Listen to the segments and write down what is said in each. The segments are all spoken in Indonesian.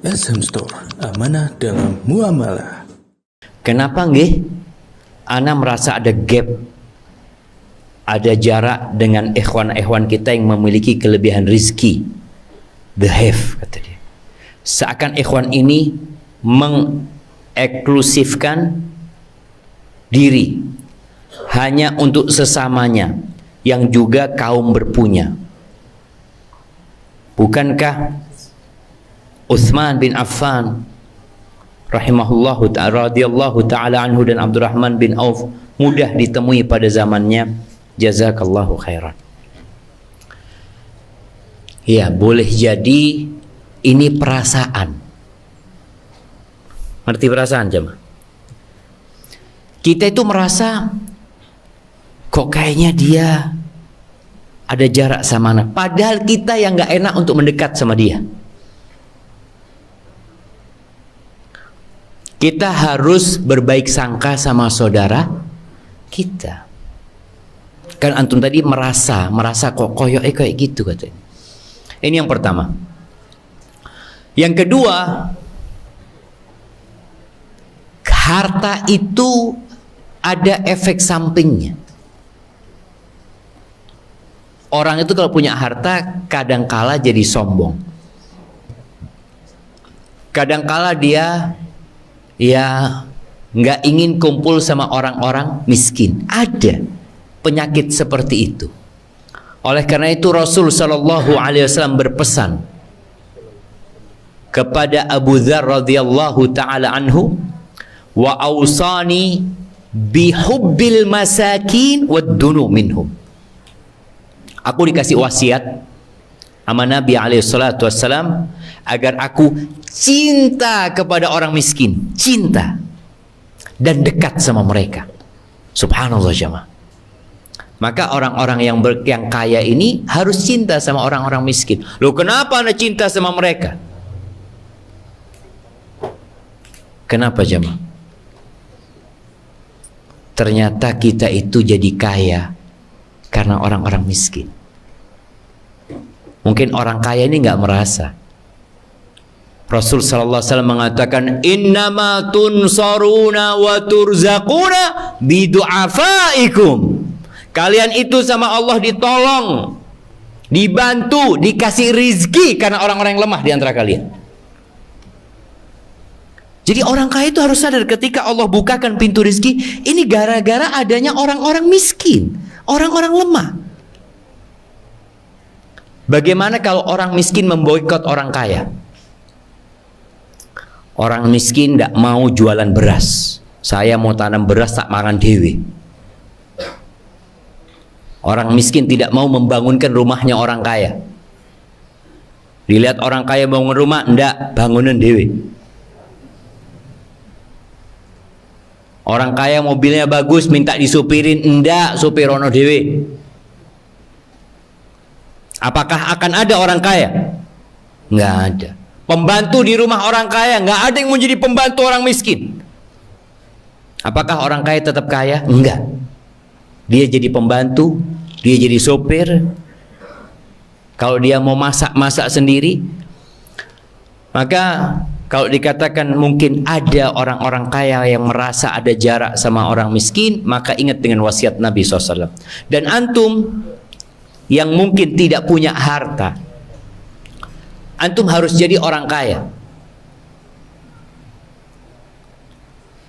SM Store, amanah dalam muamalah. Kenapa nggih? Ana merasa ada gap, ada jarak dengan ikhwan-ikhwan kita yang memiliki kelebihan rizki. The have, kata dia. Seakan ikhwan ini mengeklusifkan diri hanya untuk sesamanya yang juga kaum berpunya. Bukankah Utsman bin Affan rahimahullahu ta'ala radhiyallahu ta'ala anhu dan Abdurrahman bin Auf mudah ditemui pada zamannya? Jazakallahu khairan. Ya, boleh jadi ini perasaan. Ngerti perasaan, jemaah? Kita itu merasa kok kayaknya dia ada jarak sama anak, padahal kita yang gak enak untuk mendekat sama dia. Kita harus berbaik sangka sama saudara kita. Kan antum tadi merasa kok koyok kayak gitu katanya. Ini yang pertama. Yang kedua, harta itu ada efek sampingnya. Orang itu kalau punya harta kadangkala jadi sombong. Kadangkala dia nggak ingin kumpul sama orang-orang miskin. Ada penyakit seperti itu. Oleh karena itu Rasul Shallallahu Alaihi Wasallam berpesan kepada Abu Dzar radhiyallahu taala anhu, wa ausani bihubbil masakin wad dunu minhum. Aku dikasih wasiat sama Nabi alaihi salatu wassalam agar aku cinta kepada orang miskin, cinta dan dekat sama mereka. Subhanallah jemaah. Maka orang-orang yang kaya ini harus cinta sama orang-orang miskin. Loh, kenapa Anda cinta sama mereka? Kenapa jemaah? Ternyata kita itu jadi kaya karena orang-orang miskin. Mungkin orang kaya ini nggak merasa. Rasul sallallahu alaihi wasallam mengatakan, innama tunsaruna wa turzaquna bidu'afaikum. Kalian itu sama Allah ditolong, dibantu, dikasih rizki karena orang-orang yang lemah di antara kalian. Jadi orang kaya itu harus sadar ketika Allah bukakan pintu rizki, ini gara-gara adanya orang-orang miskin, orang-orang lemah. Bagaimana kalau orang miskin memboikot orang kaya? Orang miskin tidak mau jualan beras. Saya mau tanam beras tak makan dewe. Orang miskin tidak mau membangunkan rumahnya orang kaya. Dilihat orang kaya bangun rumah, ndak, bangunan dewe. Orang kaya mobilnya bagus, minta disupirin, ndak, supirono dewe. Apakah akan ada orang kaya? Nggak ada. Pembantu di rumah orang kaya, nggak ada yang mau jadi pembantu orang miskin. Apakah orang kaya tetap kaya? Enggak. Dia jadi pembantu, dia jadi sopir. Kalau dia mau masak sendiri. Maka kalau dikatakan mungkin ada orang-orang kaya yang merasa ada jarak sama orang miskin, maka ingat dengan wasiat Nabi SAW. Dan antum yang mungkin tidak punya harta, antum harus jadi orang kaya.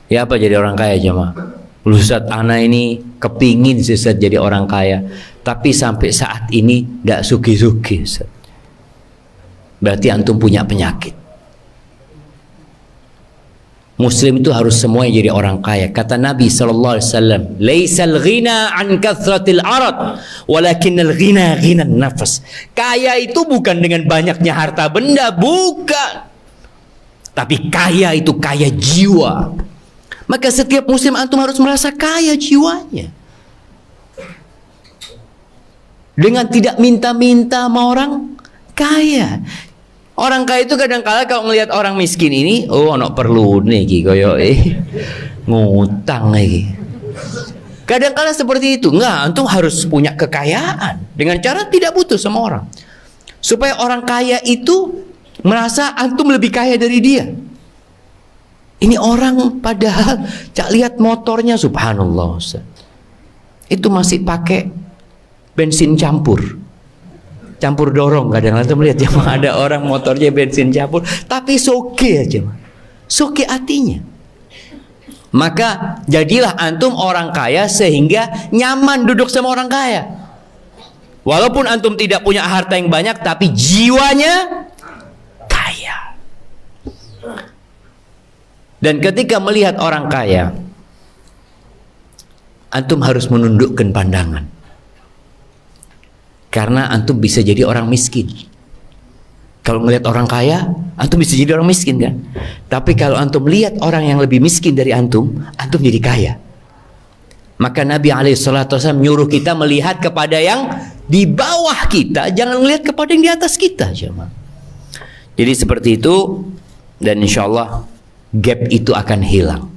Ya apa jadi orang kaya jemaah? Ustaz, ana ini kepingin Ustaz jadi orang kaya, tapi sampai saat ini tidak sugi-sugi Ustaz. Berarti antum punya penyakit. Muslim itu harus semuanya jadi orang kaya. Kata Nabi SAW, laisal ghina an kathratil arad, walakinnal ghina ghinan nafas. Kaya itu bukan dengan banyaknya harta benda, bukan. Tapi kaya itu kaya jiwa. Maka setiap muslim antum harus merasa kaya jiwanya. Dengan tidak minta-minta sama orang kaya. Orang kaya itu kadang-kala kalau ngelihat orang miskin ini, oh ono perlu nih koyo ngutang lagi. Kadang-kala seperti itu. Enggak, antum harus punya kekayaan dengan cara tidak butuh sama orang. Supaya orang kaya itu merasa antum lebih kaya dari dia. Ini orang padahal cak lihat motornya, subhanallah Ustaz, itu masih pakai bensin campur dorong. Kadang antum melihat jemaah ada orang motornya bensin campur, tapi soge aja, soge hatinya. Maka jadilah antum orang kaya sehingga nyaman duduk sama orang kaya. Walaupun antum tidak punya harta yang banyak, tapi jiwanya kaya. Dan ketika melihat orang kaya, antum harus menundukkan pandangan. Karena antum bisa jadi orang miskin. Kalau melihat orang kaya, antum bisa jadi orang miskin kan? Tapi kalau antum lihat orang yang lebih miskin dari antum jadi kaya. Maka Nabi SAW menyuruh kita melihat kepada yang di bawah kita, jangan melihat kepada yang di atas kita. Jadi seperti itu, dan insya Allah gap itu akan hilang.